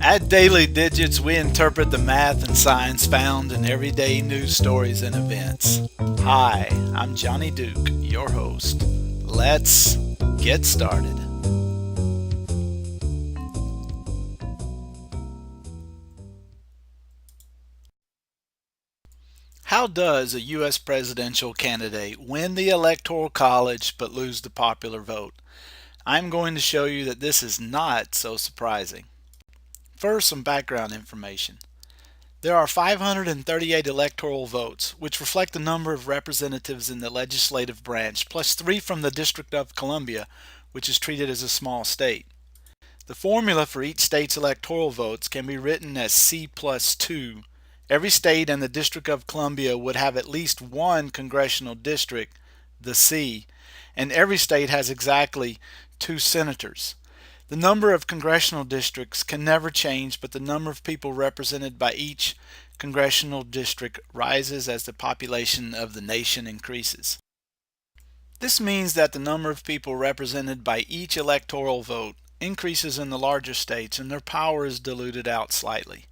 At Daily Digits, we interpret the math and science found in everyday news stories and events. Hi, I'm Johnny Duke, your host. Let's get started. How does a U.S. presidential candidate win the Electoral College but lose the popular vote? I'm going to show you that this is not so surprising. First, some background information. There are 538 electoral votes, which reflect the number of representatives in the legislative branch, plus 3 from the District of Columbia, which is treated as a small state. The formula for each state's electoral votes can be written as C plus 2. Every state and the District of Columbia would have at least one congressional district, the C, and every state has exactly 2 senators. The number of congressional districts can never change, but the number of people represented by each congressional district rises as the population of the nation increases. This means that the number of people represented by each electoral vote increases in the larger states and their power is diluted out slightly.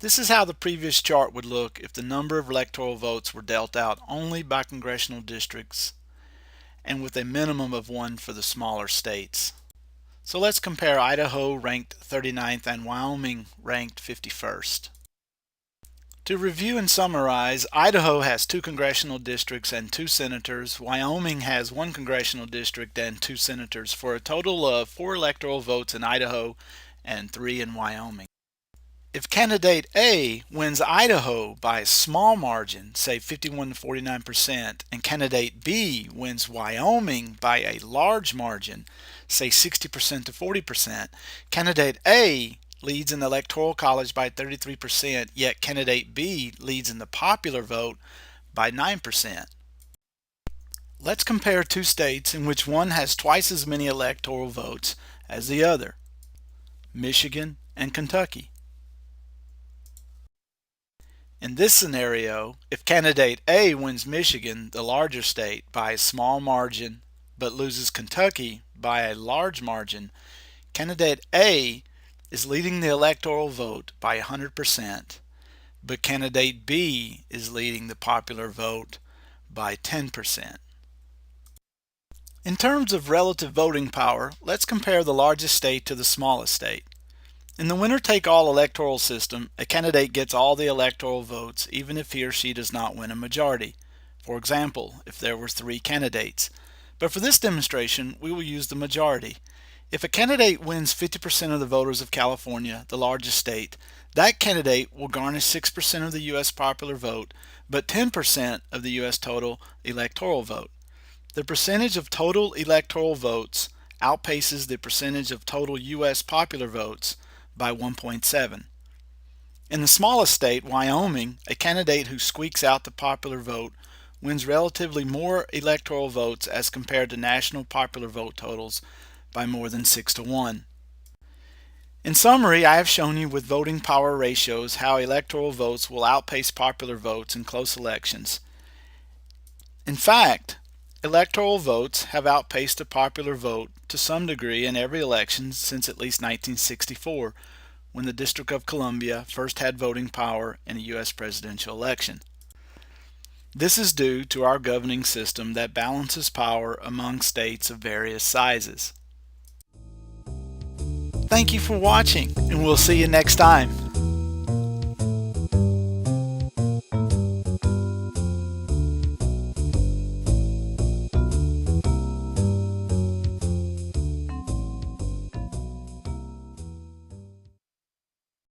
This is how the previous chart would look if the number of electoral votes were dealt out only by congressional districts and with a minimum of 1 for the smaller states. So let's compare Idaho ranked 39th and Wyoming ranked 51st. To review and summarize, Idaho has 2 congressional districts and 2 senators. Wyoming has 1 congressional district and 2 senators for a total of 4 electoral votes in Idaho and 3 in Wyoming. If candidate A wins Idaho by a small margin, say 51 to 49%, and candidate B wins Wyoming by a large margin, say 60% to 40%, candidate A leads in the Electoral College by 33%, yet candidate B leads in the popular vote by 9%. Let's compare 2 states in which one has twice as many electoral votes as the other, Michigan and Kentucky. In this scenario, if candidate A wins Michigan, the larger state, by a small margin, but loses Kentucky by a large margin, candidate A is leading the electoral vote by 100%, but candidate B is leading the popular vote by 10%. In terms of relative voting power, let's compare the largest state to the smallest state. In the winner-take-all electoral system, a candidate gets all the electoral votes even if he or she does not win a majority. For example, if there were 3 candidates. But for this demonstration, we will use the majority. If a candidate wins 50% of the voters of California, the largest state, that candidate will garnish 6% of the U.S. popular vote, but 10% of the U.S. total electoral vote. The percentage of total electoral votes outpaces the percentage of total U.S. popular votes by 1.7. In the smallest state, Wyoming, a candidate who squeaks out the popular vote wins relatively more electoral votes as compared to national popular vote totals by more than 6 to 1. In summary, I have shown you with voting power ratios how electoral votes will outpace popular votes in close elections. In fact, electoral votes have outpaced the popular vote to some degree in every election since at least 1964, when the District of Columbia first had voting power in a U.S. presidential election. This is due to our governing system that balances power among states of various sizes. Thank you for watching, and we'll see you next time.